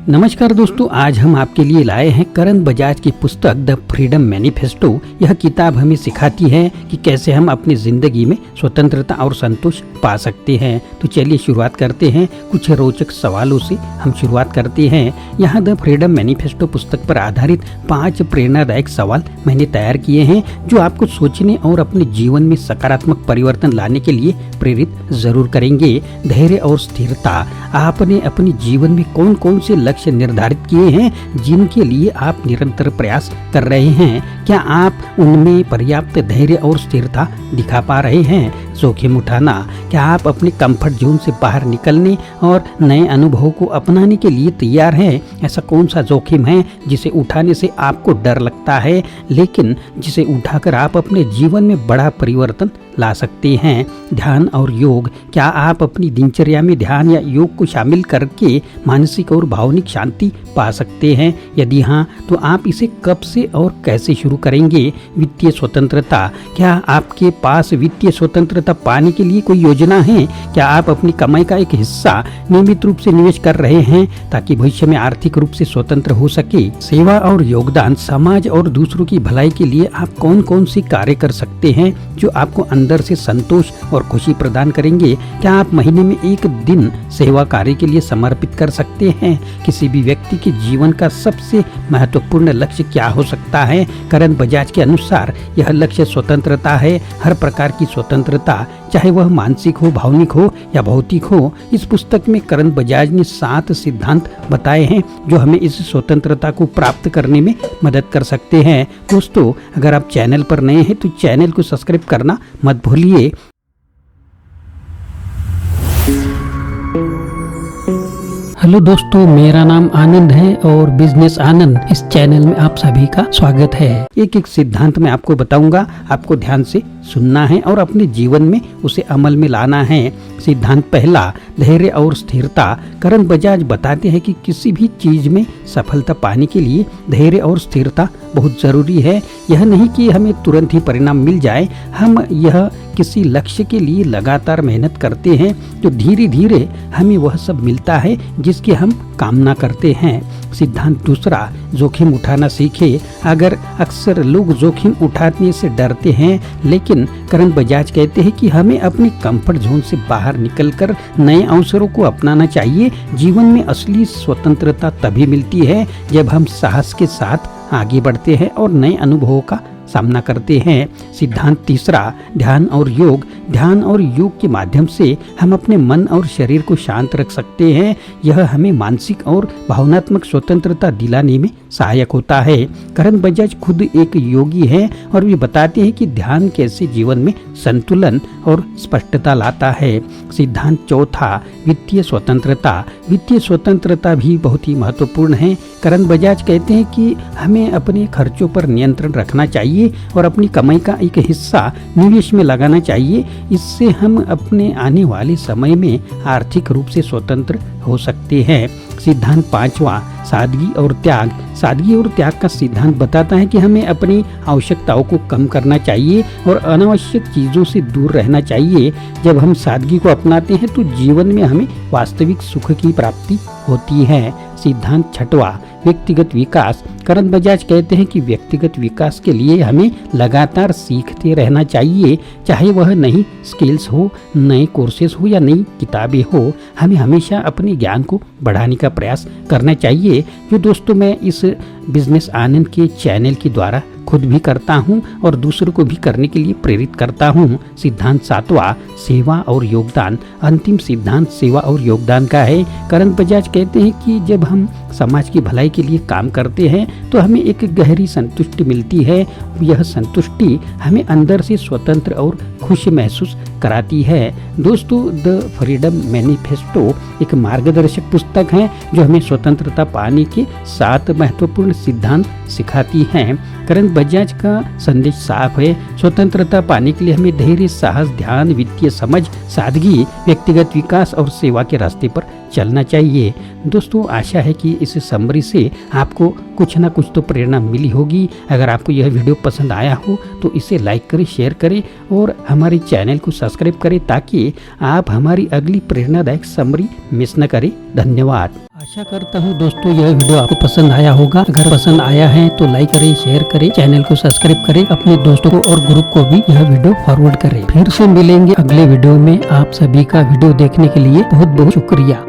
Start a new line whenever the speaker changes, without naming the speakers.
नमस्कार दोस्तों, आज हम आपके लिए लाए हैं करण बजाज की पुस्तक द फ्रीडम मैनिफेस्टो। यह किताब हमें सिखाती है कि कैसे हम अपनी जिंदगी में स्वतंत्रता और संतोष पा सकते हैं। तो चलिए शुरुआत करते हैं। कुछ रोचक सवालों से हम शुरुआत करते हैं। यहाँ द फ्रीडम मैनिफेस्टो पुस्तक पर आधारित 5 प्रेरणादायक सवाल मैंने तैयार किए हैं जो आपको सोचने और अपने जीवन में सकारात्मक परिवर्तन लाने के लिए प्रेरित जरूर करेंगे। धैर्य और स्थिरता। आपने अपने जीवन में कौन कौन से लक्ष्य निर्धारित किए हैं जिनके लिए आप निरंतर प्रयास कर रहे हैं? क्या आप उनमें पर्याप्त धैर्य और स्थिरता दिखा पा रहे हैं? जोखिम उठाना। क्या आप अपने कंफर्ट जोन से बाहर निकलने और नए अनुभवों को अपनाने के लिए तैयार हैं? ऐसा कौन सा जोखिम है जिसे उठाने से आपको डर लगता है लेकिन जिसे उठाकर आप अपने जीवन में बड़ा परिवर्तन ला सकते हैं? ध्यान और योग। क्या आप अपनी दिनचर्या में ध्यान या योग को शामिल करके मानसिक और भावनिक शांति पा सकते हैं? यदि हाँ, तो आप इसे कब से और कैसे शुरू करेंगे? वित्तीय स्वतंत्रता। क्या आपके पास वित्तीय स्वतंत्रता पाने के लिए कोई योजना है? क्या आप अपनी कमाई का एक हिस्सा नियमित रूप से निवेश कर रहे हैं ताकि भविष्य में आर्थिक रूप से स्वतंत्र हो सके? सेवा और योगदान। समाज और दूसरों की भलाई के लिए आप कौन कौन सी कार्य कर सकते हैं जो आपको अंदर से संतोष और खुशी प्रदान करेंगे? क्या आप महीने में एक दिन सेवा कार्य के लिए समर्पित कर सकते हैं? किसी भी व्यक्ति के जीवन का सबसे महत्वपूर्ण लक्ष्य क्या हो सकता है? करण बजाज के अनुसार यह लक्ष्य स्वतंत्रता है। हर प्रकार की स्वतंत्रता, चाहे वह मानसिक हो, भावनिक हो या भौतिक हो। इस पुस्तक में करण बजाज ने 7 सिद्धांत बताए हैं जो हमें इस स्वतंत्रता को प्राप्त करने में मदद कर सकते हैं। दोस्तों, अगर आप चैनल पर नए हैं तो चैनल को सब्सक्राइब करना मत भूलिए। हेलो दोस्तों, मेरा नाम आनंद है और बिजनेस आनंद इस चैनल में आप सभी का स्वागत है। एक एक सिद्धांत मैं आपको बताऊंगा, आपको ध्यान से सुनना है और अपने जीवन में उसे अमल में लाना है। सिद्धांत पहला, धैर्य और स्थिरता। करण बजाज बताते हैं कि किसी भी चीज में सफलता पाने के लिए धैर्य और स्थिरता बहुत जरूरी है। यह नहीं कि हमें तुरंत ही परिणाम मिल जाए, हम यह किसी लक्ष्य के लिए लगातार मेहनत करते हैं तो धीरे धीरे हमें वह सब मिलता है जिसकी हम कामना करते हैं। सिद्धांत दूसरा, जोखिम उठाना सीखे। अगर अक्सर लोग जोखिम उठाने से डरते हैं, लेकिन करण बजाज कहते हैं कि हमें अपने कंफर्ट जोन से बाहर निकलकर नए अवसरों को अपनाना चाहिए। जीवन में असली स्वतंत्रता तभी मिलती है जब हम साहस के साथ आगे बढ़ते हैं और नए अनुभवों का सामना करते हैं। सिद्धांत तीसरा, ध्यान और योग। ध्यान और योग के माध्यम से हम अपने मन और शरीर को शांत रख सकते हैं। यह हमें मानसिक और भावनात्मक स्वतंत्रता दिलाने में सहायक होता है। करण बजाज खुद एक योगी हैं और वे बताते हैं कि ध्यान कैसे जीवन में संतुलन और स्पष्टता लाता है। सिद्धांत चौथा, वित्तीय स्वतंत्रता। वित्तीय स्वतंत्रता भी बहुत ही महत्वपूर्ण है। करण बजाज कहते हैं कि हमें अपने खर्चों पर नियंत्रण रखना चाहिए और अपनी कमाई का एक हिस्सा निवेश में लगाना चाहिए। इससे हम अपने आने वाले समय में आर्थिक रूप से स्वतंत्र हो सकते हैं। सिद्धांत पांचवा, सादगी और त्याग। सादगी और त्याग का सिद्धांत बताता है कि हमें अपनी आवश्यकताओं को कम करना चाहिए और अनावश्यक चीजों से दूर रहना चाहिए। जब हम सादगी को अपनाते हैं तो जीवन में हमें वास्तविक सुख की प्राप्ति होती है। सिद्धांत छठवां, व्यक्तिगत विकास। करण बजाज कहते हैं कि व्यक्तिगत विकास के लिए हमें लगातार सीखते रहना चाहिए, चाहे वह नई स्किल्स हो, नए कोर्सेस हो या नई किताबें हो। हमें हमेशा अपने ज्ञान को बढ़ाने का प्रयास करना चाहिए, जो दोस्तों मैं इस बिजनेस आनंद के चैनल के द्वारा खुद भी करता हूं और दूसरों को भी करने के लिए प्रेरित करता हूं। सिद्धांत सातवां, सेवा और योगदान। अंतिम सिद्धांत सेवा और योगदान का है। करण बजाज कहते हैं कि जब हम समाज की भलाई के लिए काम करते हैं तो हमें एक गहरी संतुष्टि मिलती है। यह संतुष्टि हमें अंदर से स्वतंत्र और खुश महसूस कराती है। दोस्तों, द फ्रीडम मैनिफेस्टो एक मार्गदर्शक पुस्तक है जो हमें स्वतंत्रता पाने के 7 महत्वपूर्ण सिद्धांत सिखाती है। करण बजाज का संदेश साफ है। स्वतंत्रता पाने के लिए हमें धैर्य, साहस, ध्यान, वित्तीय समझ, सादगी, व्यक्तिगत विकास और सेवा के रास्ते पर चलना चाहिए। दोस्तों, आशा है कि इस समरी से आपको कुछ ना कुछ तो प्रेरणा मिली होगी। अगर आपको यह वीडियो पसंद आया हो तो इसे लाइक करें, शेयर करें और हमारे चैनल को सब्सक्राइब करें ताकि आप हमारी अगली प्रेरणादायक समरी मिस न करें। धन्यवाद। आशा करता हूँ दोस्तों यह वीडियो आपको पसंद आया होगा। अगर पसंद आया है तो लाइक करें, शेयर करें, चैनल को सब्सक्राइब करें, अपने दोस्तों को और ग्रुप को भी यह वीडियो फॉरवर्ड करें। फिर से मिलेंगे अगले वीडियो में। आप सभी का वीडियो देखने के लिए बहुत बहुत शुक्रिया।